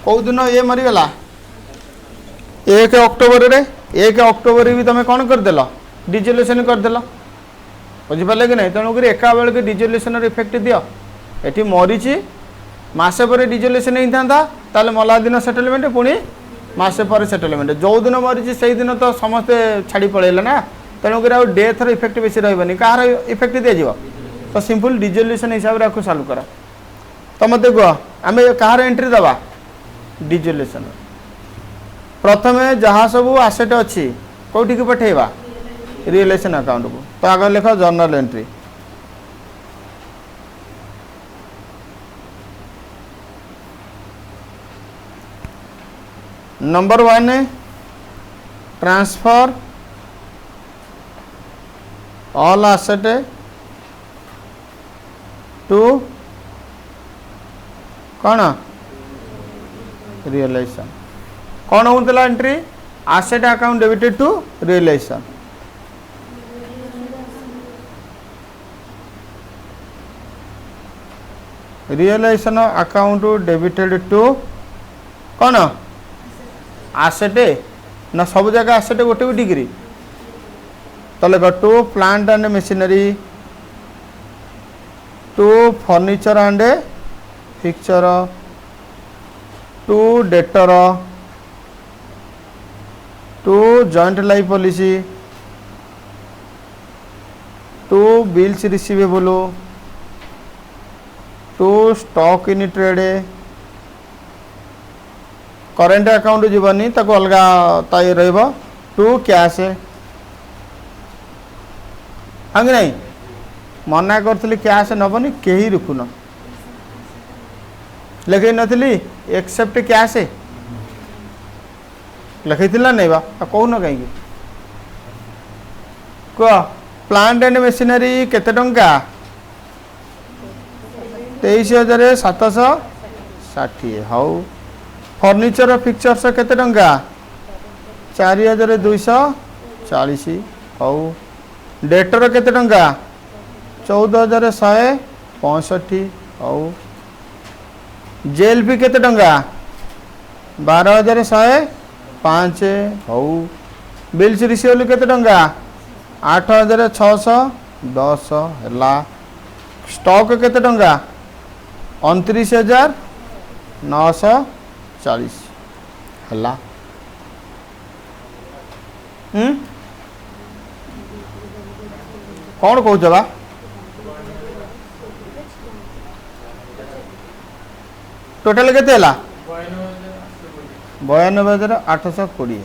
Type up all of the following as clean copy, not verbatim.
कौ दिन ये मरीगला 1 अक्टोबर रे 1 अक्टोबर भी तुम कौन करदेल डिजोल्यूशन करदेल बुझिपारे कि नहीं तेणुक एका बेल के डिजोल्यूशन इफेक्ट दियो ये मरीची मसे पर डिजोल्यूशन होता मला दिन सेटलमेंट पुणी मसे पर सेटलमेंट जो दिन मरीची से दिन तो समस्ते छाड़ी पड़ेगा ना तेणुक डेथ इफेक्ट बेसी रही कहार इफेक्ट दिज्व तो सिंपल डिजोल्यूशन हिसाब से आपको चालू करा तो मत कह आम कहार एंट्री दबा डिजोल्यूशन प्रथम जहाँ सब आसेट अच्छी कौटी की पठेबा रियलाइजेशन अकाउंट को तो आगे लिख journal entry number 1 transfer all asset to कौन रियलाइजेशन कौन होता entry asset account debited to realisation realisation account debited to कौन आसेट ना सब जगह आसेट गोटे भी डिग्री तो लेख to plant and machinery to furniture and fixture to debtor to joint life policy to bills receivable to stock in trade current account जीवनी ताको अलगा ताई रहबो टू कैश हाँ कि नहीं मना करी कैश नबनी कहीं रुकुन लिखई नी एक्सेप्ट कैश लिखी नहीं बा कौन कहीं कह प्लांट एंड मशीनरी केते टंका 23,760 हाउ फर्निचर फिक्चर्स केते टंका 4,240 हाउ डेटर केते टंका 14,165 हाउ जेएलपी केते टंका 12,105 हाउ बिल्स रिसीवेबल केते टंका 8,610 हला स्टॉक केते टंका 29,940 हला कौन कौच बा टोटाल केते हला 92,820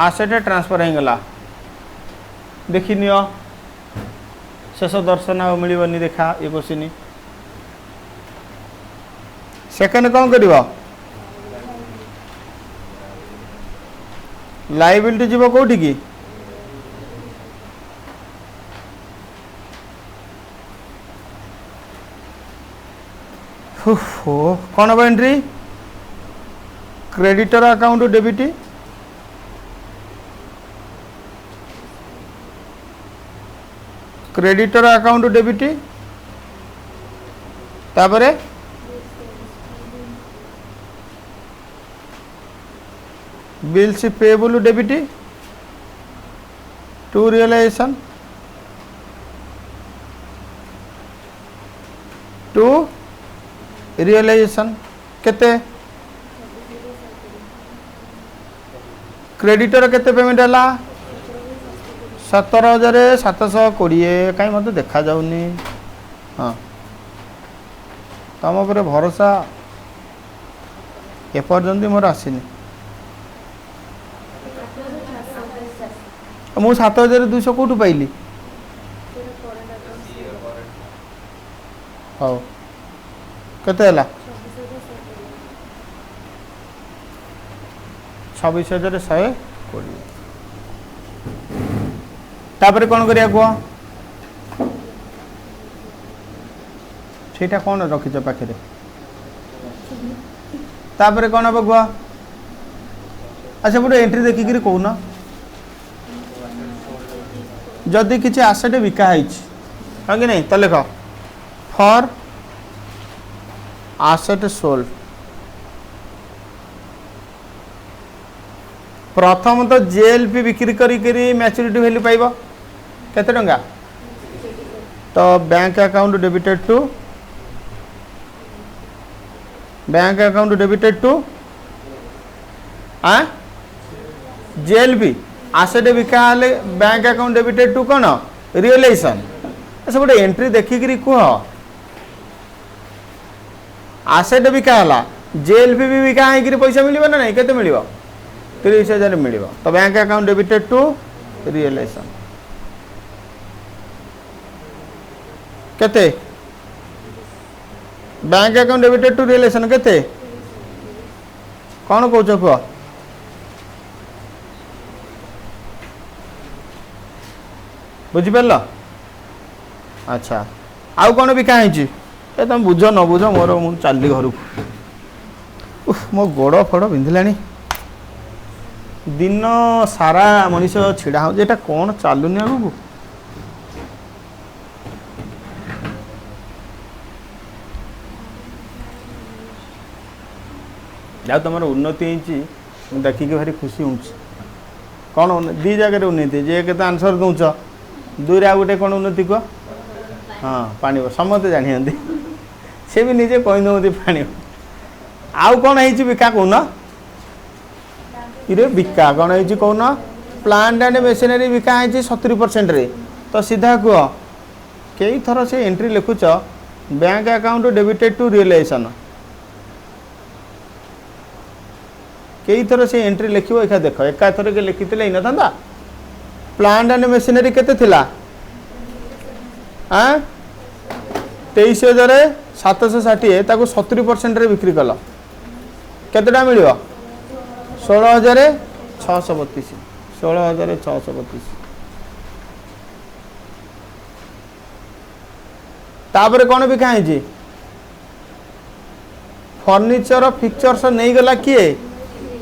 आसेट ट्रांसफर हो गला देखी नियो शेष दर्शन आ मिलबनी देखा ये क्वेश्चन सेकंड कौन कर लाइबिलिटी जीव कौटी की कौन हम entry creditor account debit creditor account debit तापरे bills payable debit to realisation to realisation केते क्रेडिटर केते पेमेंट है 17,720 कहीं मत देखा जाऊनी हाँ तुम पर भरोसा एपर्यंत मोर आसनी मुझे 7,200 कौटू पाइली हाँ केते 26,120 तापर कौन करिया कह सेटा कौन रखिच पाखे तापर कौन हम कह अच्छा गोटे एंट्री देखिक कौन जदि किसी आसेट बिका हाँ कि नहीं तो लिख फॉर आसेट सोल्ड प्रथम तो जेएलपी बिक्री करी मैच्योरिटी वैल्यू पाइबो केते टंका तो bank account debited to JLP asset बिका हेले बैंक अकाउंट डेबिटेड टू कौन रियलाइजेशन सब गोटे एंट्री देखिकी कह आसेट बिका है जेएलपी भी बिका है पैसा मिल ना नहीं केते मिल 30,000 मिल तो bank account debited to realisation केते bank account debited to realisation केते कौन कौच कह बुझिपार अच्छा आउ कौन बिका है तुम बुझ न बुझ मोर मु चली घर को मो गोड़ फड़ पिंधिला दिन सारा मनीष छिड़ा हो जेटा कौन चलुनि आगू जा तुम उन्नति हो देखिक भारी खुशी हूँ कौन दी जगह उन्नति जे के आंसर दौच दुई आ गोटे कौन उन्नति कह हाँ पानी समस्ते जानी सी भी निजे कहीदे पानी आउ कौन है बिका कौन इरे बिका कौन है कौन प्लांट एंड मेसिनरी बिका है 70% रे तो सीधा कह कई थर से एंट्री लिखुच bank account debited to realisation कई थर से एंट्री लिखो एका देख एका थर के लिखी ही न था प्लांट एंड मेसिनरी केते थिला 23,760 ताको 70% रे बिक्री कल केतेटा मिल 16,632 16,632 तापर कौन बिका है फर्निचर फिक्चर्स नहीं गला किए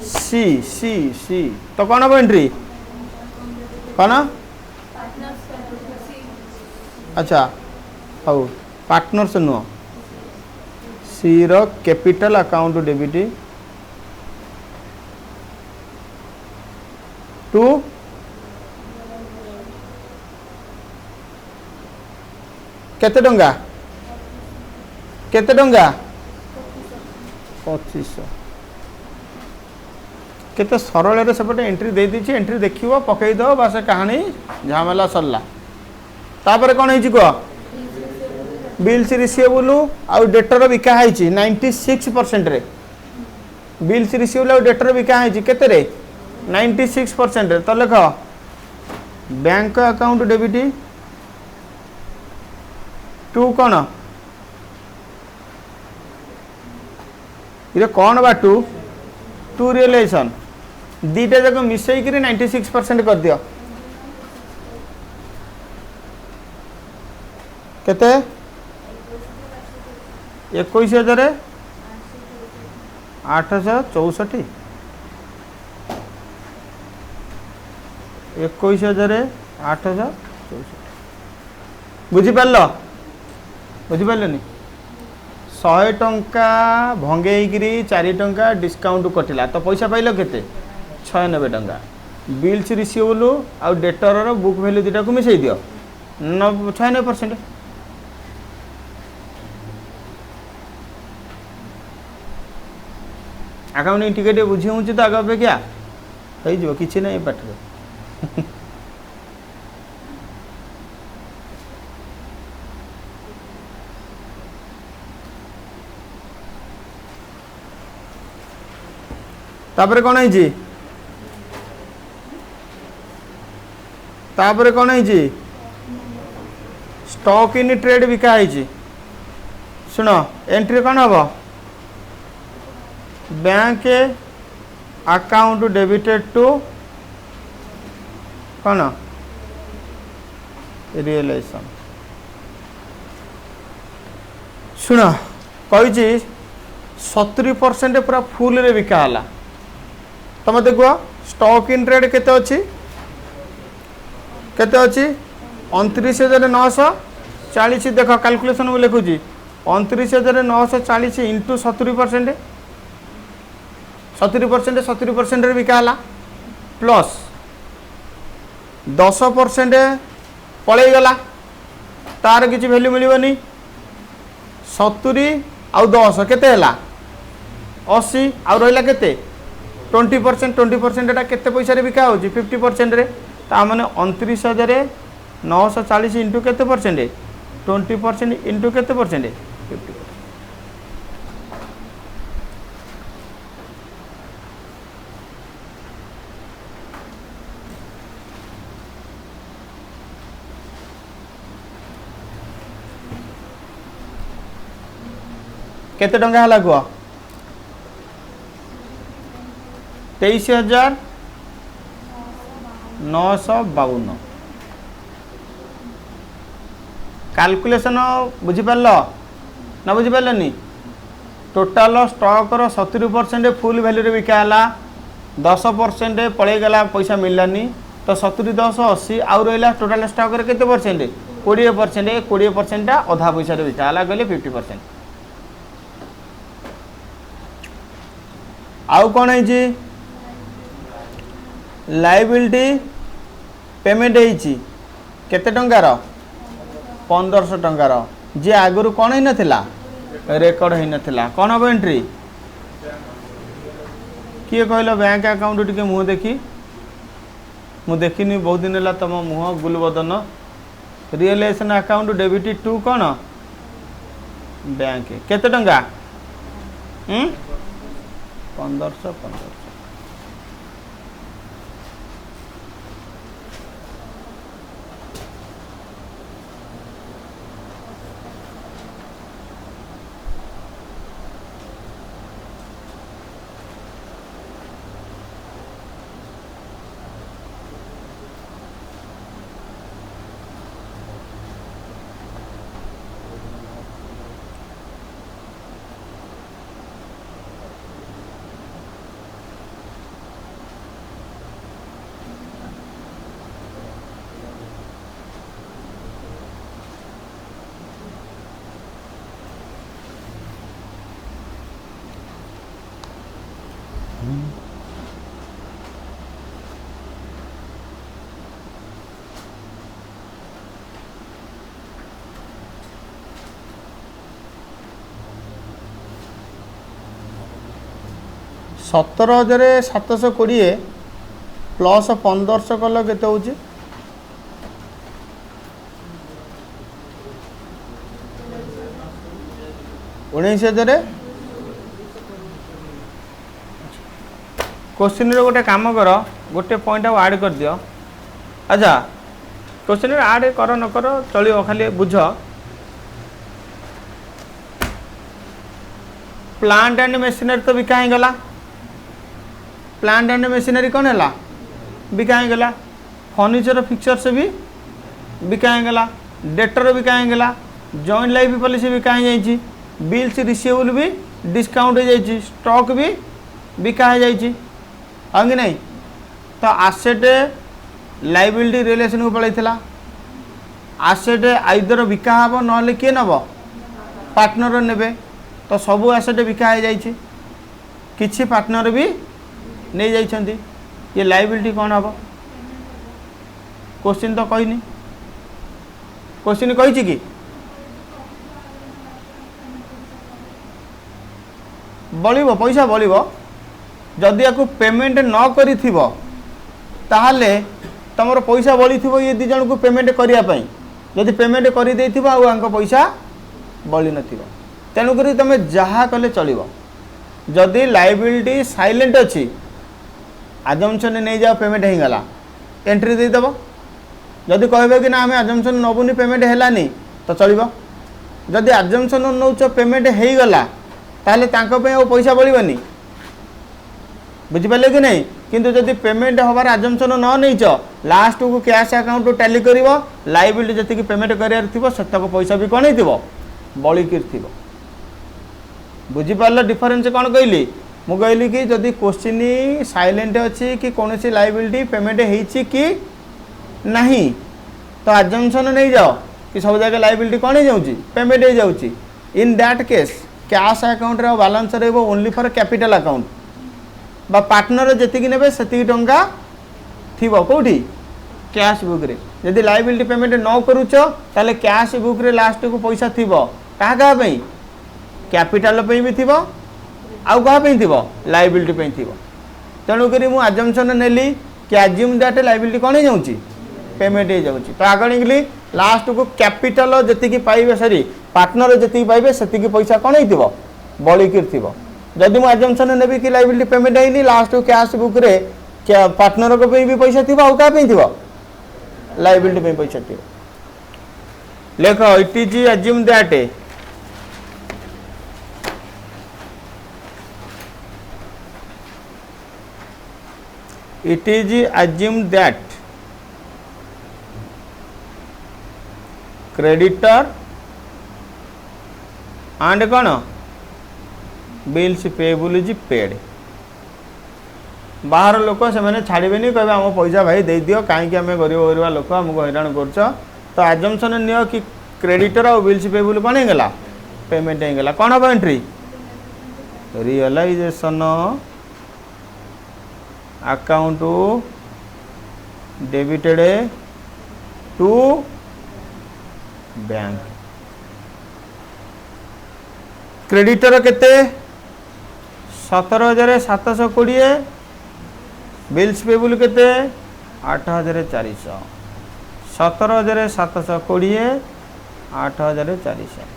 सी सी सी तो कौन हम एंट्री कौन अच्छा हाउ पार्टनर्स नुह सी रो कैपिटल अकाउंट डेबिट टू केते टंगा 2500 केते सरल सेपटे एंट्री दे दीची एंट्री देखियो पकई दो बस कहानी झामेला सरला तापर कौन है कह बिल्स रिसीवेबल आउ डेटर बिका है 96% रे बिल्स रिसीवेबल आउ डेटर बिका है केते रे 96% रे तो लिख बैंक अकाउंट डेबिट टू कौन ये कौन बा टू रियलाइजेशन दीटा जाक मिसई 96% कर दियो केते 21,864 21,864 बुझिपार बुझिपारे 100 टंका भंगेकरी 4 टंका डिस्काउंट कटिला तो पैसा पाइल केते 96 टंका बिल्स रिसीवेबल आउ डेटर बुक वैल्यू दुटा को मिसई दियो 96% अकाउंटिंग टिके बुझी हूँ तो आग अपेक्षा हो कि ना पाठे तापर कौन है स्टॉक इन ट्रेड बिका है शुण एंट्री कौन हम बैंक अकाउंट डेबिटेड टू कौन रियलाइजेशन शुण कही 70% पूरा फुल रे बिका है तो मत कह स्टॉक इन ट्रेड केते अच्छी 29,940 देख कैलकुलेशन में लिखुची 29,940 इंटू 70%, 70% बिकाला प्लस 10% पलैगला तार किसी भैल्यू मिलनी 70 आउ 10 केते हैला 80 आउ रहिला केते 20%, 20% एटा केते पैसा रे बिका होची 50% रे ता माने 29,940 इंटू केते परसेंट 20% इंटू केते परसेंट 50%। केते टंका हला कुआ 23,952 कैलकुलेशन बुझीपार ना बुझीपारे टोटाल स्टॉक रो 70% फुल वैल्यू रे बिकाला 10% पलैगला पैसा मिललानी तो 70 10 80 आउ रहा टोटाल स्टॉक रे केते परसेंट 20%, 20% अधा पैसा रे बिकाला गले 50%। आउ कौन है लाइबिलिटी पेमेंट होती केते टंकार 1500 टंकार जे आगुरी कौन ही नथिला रेकर्ड ही नथिला कौन हम एंट्री किए कहल बैंक अकाउंट टी मुँह देखी मु देखनी बहुत दिन है तुम मुँह गुलबदन रियलाइजेशन अकाउंट डेबिट टू कौन बैंक केते टंका 1500 17,720 प्लस 1500 कल केते होची 19,000 क्वेश्चन रे गोटे काम कर गोटे पॉइंट ऐड कर दियो। अच्छा क्वेश्चन रे ऐड कर न कर चलियो खाली बुझ प्लांट एंड मशीनरी तो बिका ही गला प्लांट एंड मशीनरी कौन है बिका गला फर्निचर फिक्चर्स भी बिका गला डेटर बिका गला जॉइंट लाइफ पॉलिसी बिका जाइए बिल्स रिसीवेबल भी डिस्काउंट हो जाइए स्टॉक भी बिका जाइए हाँ कि नहीं तो आसेट लाइबिलिटी रिलेशन को पलैला आसेट आइदर बिका हम ना किए नब पार्टनर ने तो सबू आसेट बिका जाइए किसी पार्टनर भी नहीं जाइछंती ये लाइबिलिटी कौन हम क्वेश्चन तो कहनी क्वेश्चन कही कि बलिबो पैसा बलिबो जदि याकू पेमेंट न करी थिबो ताहले तमरो पैसा बली थिबो ये दी जन को पेमेंट करिया पई जदि पेमेंट करी देई थिबो आ आंको पैसा बली नथिबो तेनु करी तमे जहा कले चलिबो जदि लाइबिलिटी साइलेंट अछि आजम्पशन नहीं जाओ पेमेंट हो गला एंट्री दे दबो जदि कहबे कि ना हमें आजम्पशन नबुनी पेमेंट हेलानी तो चलिबो जदि आजम्पशन नौच पेमेंट हो गला ताहले तांको पे ओ पैसा बलिबनी बुझिपाले कि नहीं किंतु जदि पेमेंट हबार आजम्पशन न नहींच लास्ट को कैश अकाउंट टैली करिवो लाइबिलिटी जति कि पेमेंट करियार थिबो सतक पैसा भी कोन हिथिबो बळी किर थिबो बुझिपाल डिफरेंस कोन कहली मु कहली कि जदि क्वेश्चन साइलेंट अच्छी कि कौन सी लाइबिलिटी पेमेंट होती कि नहीं तो आजम्पशन नहीं जाओ कि सब जगह लाइबिलिटी कौन हो जाऊँगी पेमेंट हो जाऊँगी in that case cash account रे बैलेंस रहबो ओनली फॉर कैपिटल अकाउंट बा पार्टनर जेतिकी नेबे सेतिकी टंका थिबो कोठी कैश बुक रे यदि लायबिलिटी पेमेंट न करूच ताले कैश बुक रे लास्ट को पैसा थिबो का का पई कैपिटल पई भी थिबो आउ का पई थिबो लायबिलिटी पई थिबो तेणु करी मु अजम्पशन नेली कि अज्यूम दैट लायबिलिटी कोन हे जाउची पेमेंट हो जाउची तो अकॉर्डिंगली लास्ट को कैपिटल जति पाइबे सॉरी पार्टनर जति पाइबे सेति पैसा कोन हेतिबो बळिकिर थिबो जदि मु अजम्पशन नेबी कि लायबिलिटी पेमेंट हैनी लास्ट को कैश बुक रे क्या पार्टनर को भी पैसा थिबो आउ का पे थिबो लायबिलिटी पे पैसा थिबो लेखो it is assume that it is assumed that creditor and कौन bills payable is paid बाहर लोक से छाड़बे कहे आम पैसा भाई दे दियो कहीं आम गरीब गरीब लोक आमको हैरान कर तो आजम्पशन नियो कि क्रेडिटर और बिल्स पेबल कौन होगा पेमेंट होगा कौन हम entry realisation account debited to bank creditor केते 17,720 बिल्स पेबल केते 8,400 17,720 8,400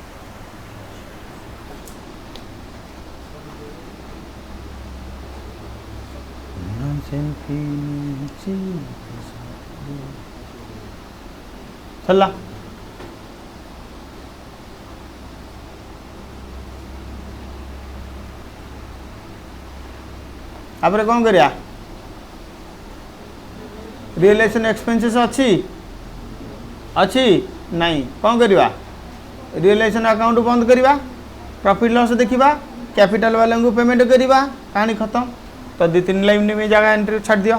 चला आप कौन करिया रियलाइजेशन एक्सपेंसेस अच्छी नहीं कौन करिया रियलाइजेशन अकाउंट बंद करिया प्रॉफिट लॉस देखिबा कैपिटल वाले को पेमेंट करिबा कहानी खत्म तो 2-3 लाइन में जगह एंट्री छाड़ दियो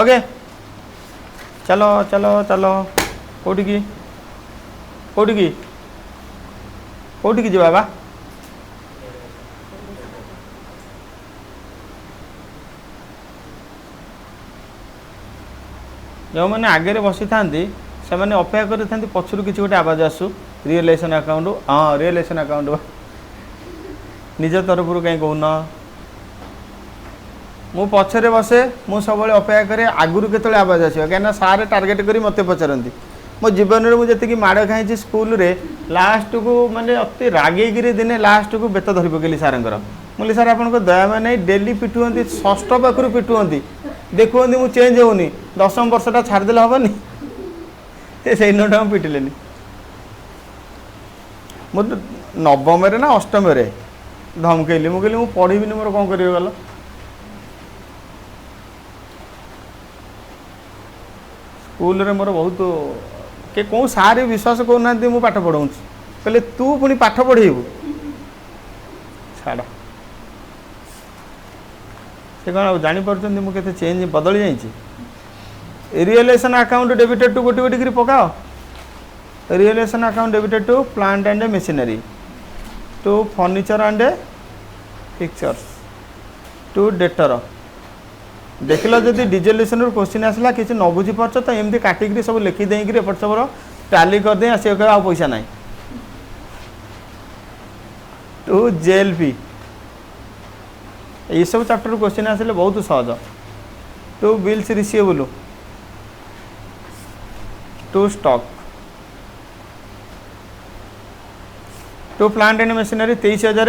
ओके चलो चलो चलो कोठी की जी बाबा जो मैंने आगे बसी था से मैंने अपेक्षा कर पछरू किसी गोटे आवाज आसू रियलाइजेशन अकाउंट हाँ रियलाइजेशन अकाउंट निज तरफ कहीं कहून मु पछरे बसे मु सब अपेक्षा करे आगुरी केतले आवाज आसो कहीं सारे टार्गेट करी मते पचारती मो जीवन में मुझे माड़ खाई स्कूल रे लास्ट को माने अति रागेगिरी दिने लास्ट को बेत धरी पकेली सारंकर मुझे सार आप दया मैंने डेली पिटुंती षष्ठ पाखु पिटुंती देखुंती मु चेंज होनी 10म वर्षटा छाड़देले हेनी से नोटा पिटिले मो नवम ना अष्टम धमकेली मुझे कहली पढ़ी मोर कौन कर गल स्कूल रे मोर बहुत के कौन सारे विश्वास करना मु पाठ पढ़ाऊँ कहले तू पुणी पाठ पढ़ेबू छाड़ से कौन जापर मुझे चेंज बदली जाइए रियलाइजेशन अकाउंट डेबिटेड टू गोटे गोटे पकाओ realisation account debited to plant and machinery to furniture and fixtures to debtor देखल जदि डिजल्यूशन क्वेश्चन आसला किसी न बुझी पार्छ तो एमती काटिक सब लिखिदे एपट सब टाली करदे आस पैसा ना टू जेल फी ये सब चैप्टर क्वेश्चन आसिले बहुत सहज to bills receivable to stock to plant and machinery 23,000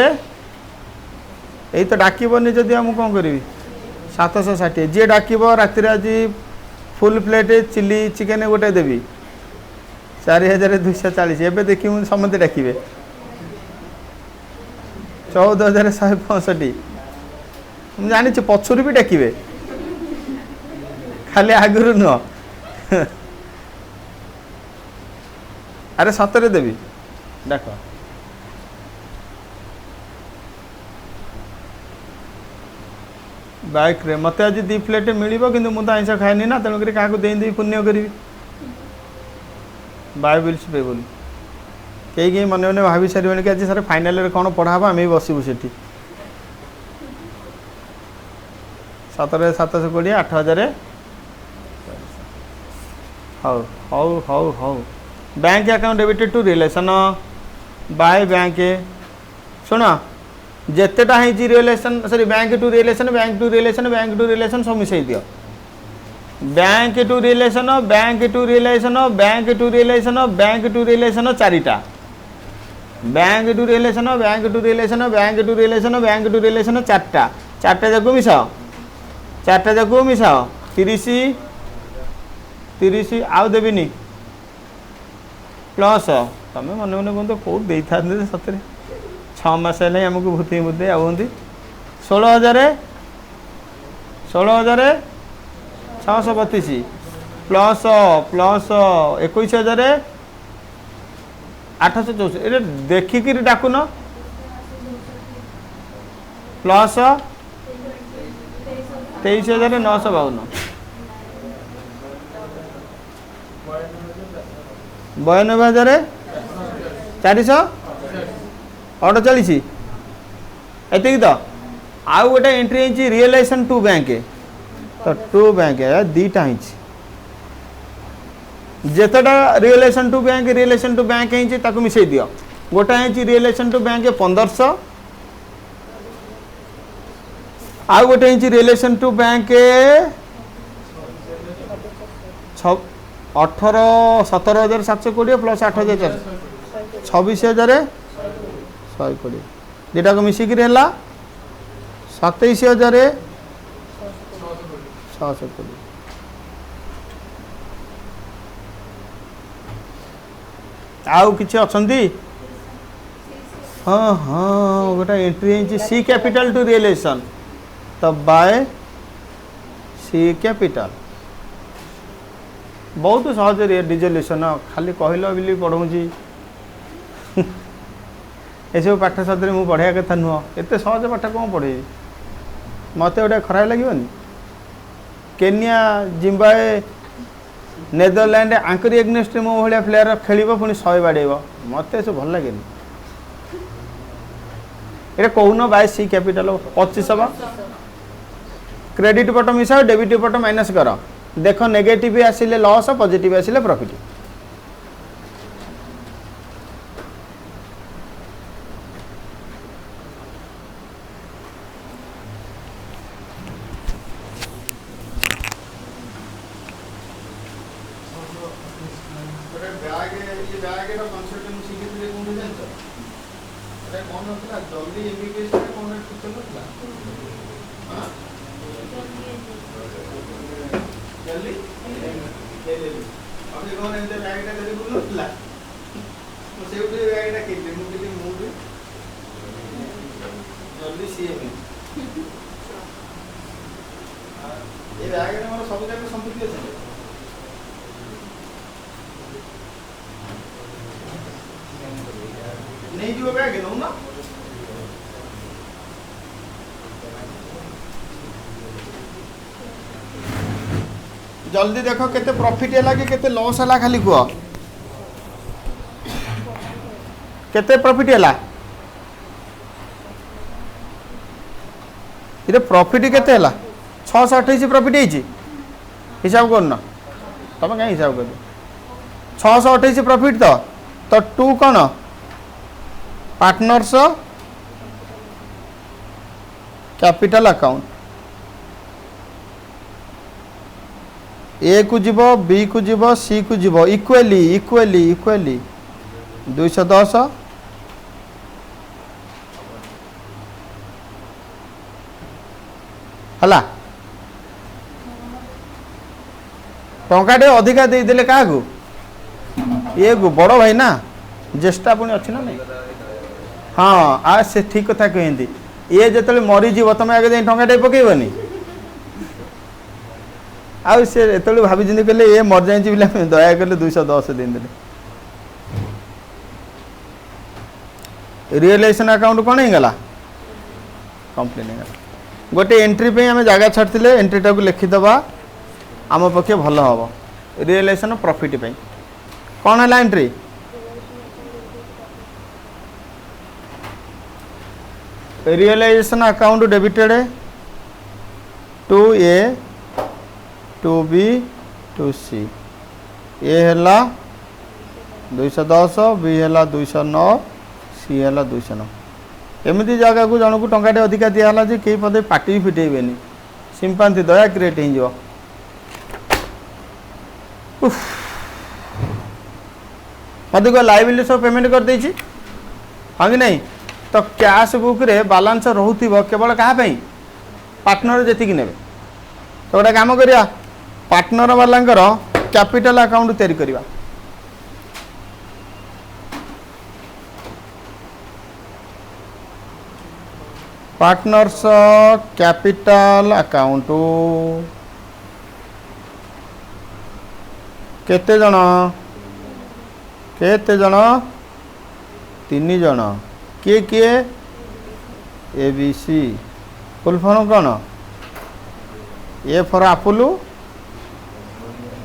यही तो डाकबनी जदि आम कौन करी 760 जी डाकब राति आज फुल प्लेट चिली चिकेन गोटे देवी 4,240 एवं देखिए समझे डाकबे 14,165 मुझे जानी पछुरी भी डाकबे खाली आगुरी नुह अरे सतरे देवी डाक बाइक रे मत आज 2 प्लेट मिल कि मुझे आइंस खाएनी ना तेणुक क्या दे पुण्य करी बाय बिल्स पेबल कहीं मन मन भाभी सारे कि आज सर फाइनाल कौन पढ़ा आम भी बसबू से 17,720 8,000 हौ हौ हौ हौ bank account debited to relation by bank शुण जितेटा है relation sorry bank to relation bank to relation bank to relation सब मिसई दियो bank to relation bank to relation bank to relation bank to relation चारिटा bank to relation bank to relation bank to relation bank to relation चार्टा चार्टा जाक मिसाओ चार्टा जाक मिसाओ 30 आउ देविनी प्लस तुम मन मन कहते कौट दे था सतरे 6 मास है आमको भूति भूति आउंदी 16,632 प्लस प्लस 21,864 ये देखिक डाकुन प्लस 23,952 92,448 एति तो आउ गोटे एंट्री है रियलाइजेशन टू बैंक तो टू बैंक है दीटा है जितेटा रियलाइजेशन टू बैंक है मिसई दियो गोटा है रियलाइजेशन टू बैंक 1500 आउ गोटे है रियलाइजेशन टू बैंक 17,720 प्लस 8,000 26,120 दुटा को मिसिक 27,620 आउ किसी अच्छी हाँ हाँ गोटा एंट्री है सी कैपिटल टू रियलाइजेशन तो बाय सी कैपिटल बहुत सहज रिजोल्यूशन खाली कहल बोली पढ़ाऊँगी एसब पाठ सदरे मुझे पढ़ाया कथा नुह एत सहज पाठ कौन पढ़े मत गोटे खराब लगे केनिया जिम्बावे नेदरलैंड आंकरी एग्नेस्ट मो भाया प्लेयर खेल पुणी 100 बाड़ेब मत सब भल लगे ये कौन बाय सी कैपिटल 25 क्रेडिट पट मिसाओ डेबिट पट माइनस कर देख नेगेटिव आसिले लॉस पॉजिटिव आसिले प्रॉफिट नहीं जो बैग है ना जल्दी देखो केते प्रॉफिट है कि केते लॉस है खाली कह केते प्रॉफिट है ये प्रॉफिट केते है 628 प्रॉफिट है हिसाब करना तुम क्या हिसाब कर 628 प्रॉफिट तो टू कौन पार्टनर्स कैपिटल अकाउंट ए को जीव बी को जीव सी को जीव इक्वली इक्वली इक्वली 210 हला टंकाटे अधिका देदेले क्या ये बड़ भाई ना ज्येष्ठा पुणी अच्छी ना नहीं हाँ आ से ठीक कथा कहती ये जो मरीज तुम आगे टंकाटे पकईबनी आउ से भाभी कहले ये मर जाए दया कले 210 दिन देले रियलाइजेशन अकाउंट कौन होगा कंप्लेन होगा गोटे एंट्री पे आम जगह छाड़ते एंट्रीटा को लिखिदबा आम पक्षे भल हम रियलाइजेशन प्रॉफिट पे कौन है entry realisation account debited to A to B to C A है 210 बी है 209 सी है 209 एमती जगह को जन को टंकाटे अधिका दिहला जे कई पदे पार्टी भी फिटेबेनी सिंपांति दया क्रिएट हो मत को लाइबिलिटी सब पेमेंट कर देछि हाँ कि नहीं तो कैश बुक रे बैलेंस रहउथिबो केवल कहा पई पार्टनर जेतिक नेबे तो गोटे काम करिया पार्टनर वालांकर कैपिटल अकाउंट तैयारी करिया पार्टनर्स कैपिटल अकाउंट केते जण 3 जण किए किए A B C full form कौन A for apple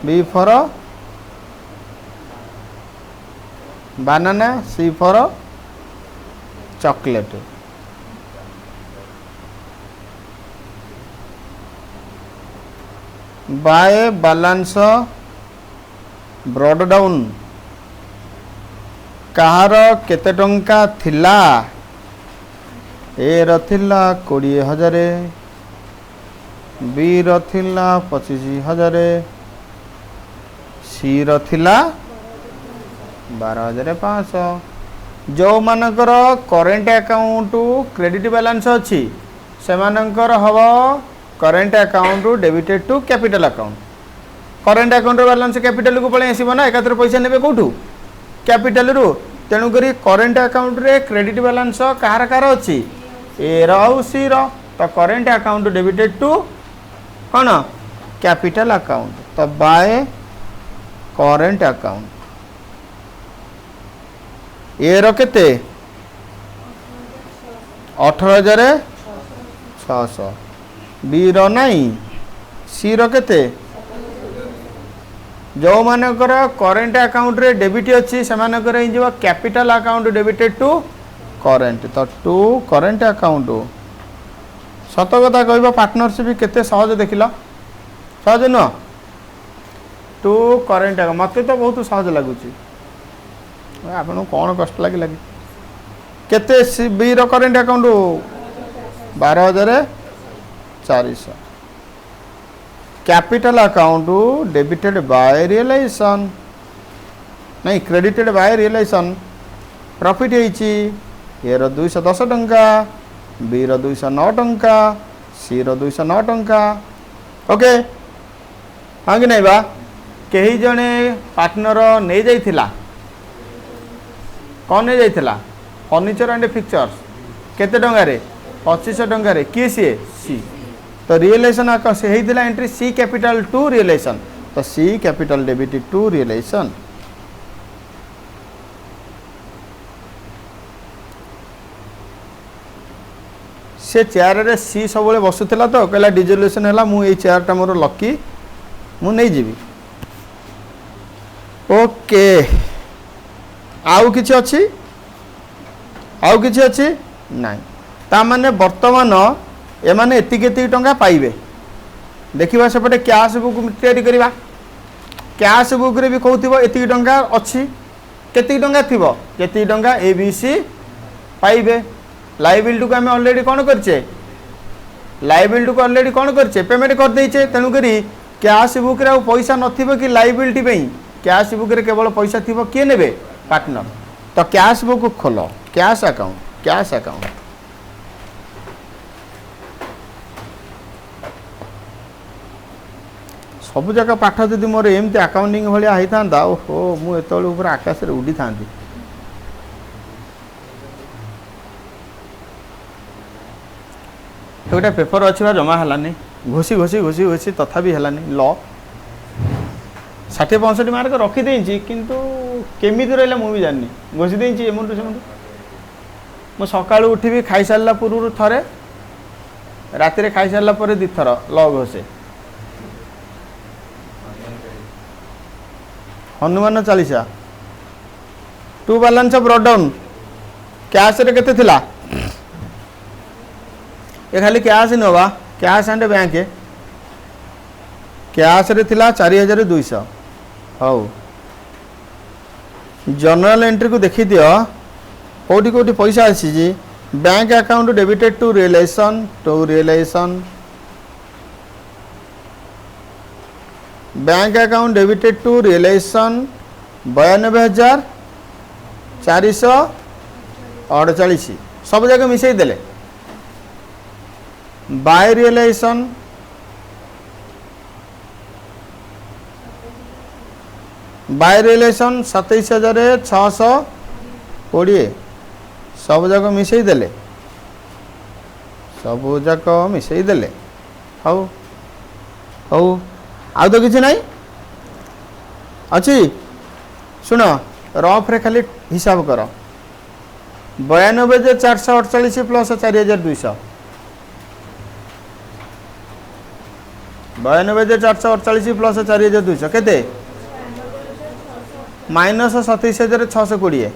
B for banana C for chocolate by balance brought down कहार केते टंका थिला ए रथिला 20,000 बी रथिला 25,000 सी रथिला 12,500 जो मानकर करेंट अकाउंट क्रेडिट बैलेंस अच्छी से मानकर हव current account debited to capital account current account balance capital को पळे आसीबो ना एकात्र पैसा नेबे कोठू कैपिटल रु तेणु करी करेंट अकाउंट रे क्रेडिट बैलेंस कार कार अच्छी ए रो सी रो तो करेंट अकाउंट डेबिटेड टू कौन कैपिटल अकाउंट तो बाय करेंट अकाउंट ए रो केते 18,600 बी रो नहीं सी रो केते जो मानकर करेंट अकाउंट रे डेबिट अच्छी से मानकर capital account debited to current तो टू करेंट अकाउंट सत कथा कह पार्टनरशिप केते सहज देखिल सहज नुह टू करेंट अकाउंट मत तो बहुत सहज लगुच आपन कौन कष्ट लगे केते बी रो current account 12,400 capital account debited by realisation नहीं क्रेडिटेड बाय रियलाइजेशन प्रॉफिट होईची ए रो 210 टंका बी रो 209 टंका सी रो 209 टंका ओके हाँ कि नहीं बा कहीं जने पार्टनर नहीं जाइथिला कौन नहीं जाइथिला फर्निचर एंड फिक्चर्स केते टंका रे 2500 टंका रे किए सी तो रियलाइजेशन से होता entry C capital to realisation तो C capital debited to realisation से चेयर रे सी सब बसुला तो कहला डिजोल्यूशन है मु चेयर टा मोर लकी मु नहीं जीवी ओके आउ किछि अछि नहीं ता माने वर्तमान एमाने एतिके टंका पाइबे देखिबा सेपटे कैश बुक तैयारी करिबा कैश बुक रे भी कहउथिबो एतिके टंका अछि केतिके टंका थिबो जेतिके टंका ए बी सी पाइबे लायबिलिटी को हमें ऑलरेडी कौन करछे लायबिलिटी को ऑलरेडी कौन करछे पेमेंट कर देछे तेनु करी कैश बुक रे पैसा नथिबो कि लायबिलिटी पई कैश बुक रे केवल पैसा थिबो के नेबे पार्टनर तो कैश बुक खोलो कैश अकाउंट सब जगह पाठ जदि मोर एमती अकाउंटिंग भाया होता ओहो मुझे आकाश रे उड़ी था गोटे पेपर अच्छी जमा है घोषी घोषी घोषी घोषी तथापि है ल 60-65 मार्क रखीदे किंतु केमी रहा मुझे जानी घोषी दे एमुंटू सेमुंटू मु सका उठी खाई सारा पूर्व थे राति खाई सारा दी थर ल घोषे Hanuman Chalisa to balance brought down cash रे केते थिला ये खाली कैश नवा कैश एंड बैंक कैश रे थिला 4200 हाउ जनरल एंट्री को देखि दियो कोटी कोटी पैसा आसी जी bank account debited to realisation bank account debited to realisation 92,448 सब जगह मिसई देले बाय रियलाइजेशन बाय रियलाइजेशन 27,620 सब जगह मिसई देले सब जगह मिसई देले हाउ हाउ आउ तो किसी नहीं अच्छी शुण रफ रे खाली हिसाब कर 92,448 प्लस 4,200 92,448 प्लस 4,200 केते माइनस 27,620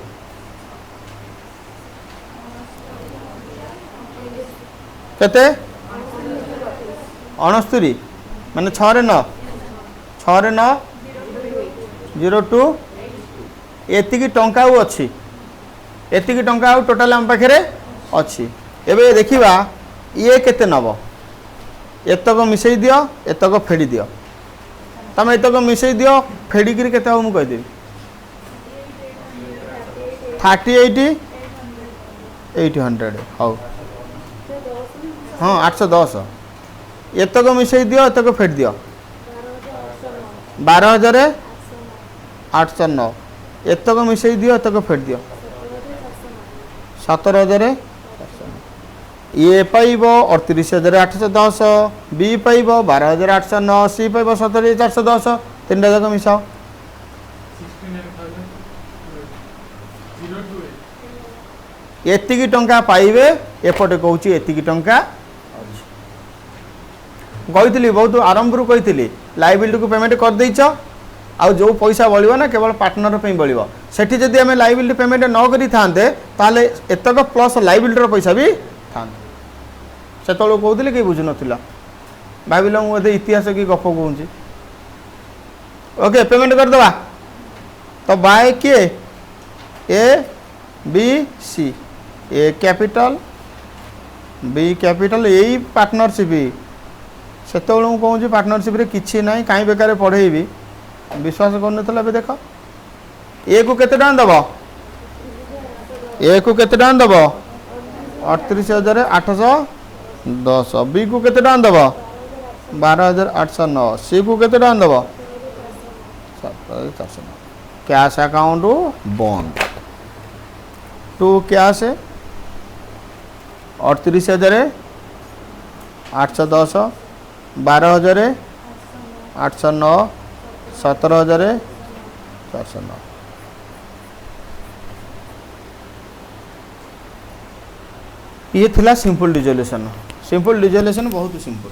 केते 69 माने 6 रे 9 02 एति टंका अच्छी एति टंका टोटाल आम पाखे अच्छी एबे देखिबा ये केते नब एतक मिसई दियो एतक फेड़ी दियो तमें एतक मिसई दियो फेड़ी करी केते हो मु कह देबी 38,800 हाउ हाँ 810 एतक मिसई दियो एतक फेड़ दियो 12,809 एतक मिसई दियो एतक फेड़ दियो 17,000 ये पाइब 38,810 बी पाइब 12,809 सी पाइब 17,410 तीन जाक मिसाओ एतिकी टंका पाइबे एपटे कहूँ एतिकी टंका कही बहुत आरंभ कही लाइबिलिटी को पेमेंट कर देच आउ जो पैसा बलिव ना केवल पार्टनर पे बलिव सेठी जदि आम लाइबिलिटी पेमेंट न करी थांते ताले एतक प्लस लाइबिलिटी पैसा भी था से कहते कि बुझु ना भाविल मुझे इतिहास की गप कहूँ ओके पेमेंट करदे तो बाय किए A B C A capital B capital यही पार्टनरशिप से कहूँ पार्टनरशिप रे किछि नहीं कहीं बेकार पढ़ेबी विश्वास करन देख ए को केते टाइम दब ए को केते टाइम दब 38,810 बी को केते टाइम दब 12,809 सी को केते टाइम दब 7,409 कैश अकाउंट बंद टू कैश 38,810 12,809 17,409 ये थिला सिंपल डिजोल्यूशन बहुत सिंपल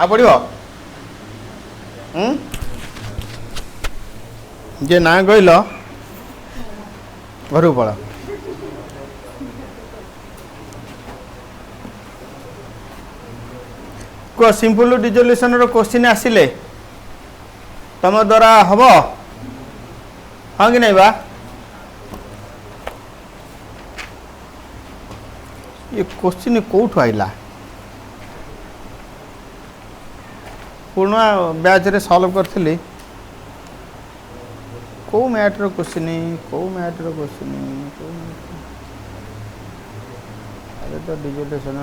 आ पड़ो जे ना कहल घर को पड़ा को सिंपल रिजोल्यूशन रो क्वेश्चन आसिले तुम द्वारा हम हाँ कि नहीं बा ये क्वेश्चन कौटू आइला पुणा बैच रे सॉल्व करथिली को मैटर क्वेश्चन अरे तो डिजिटल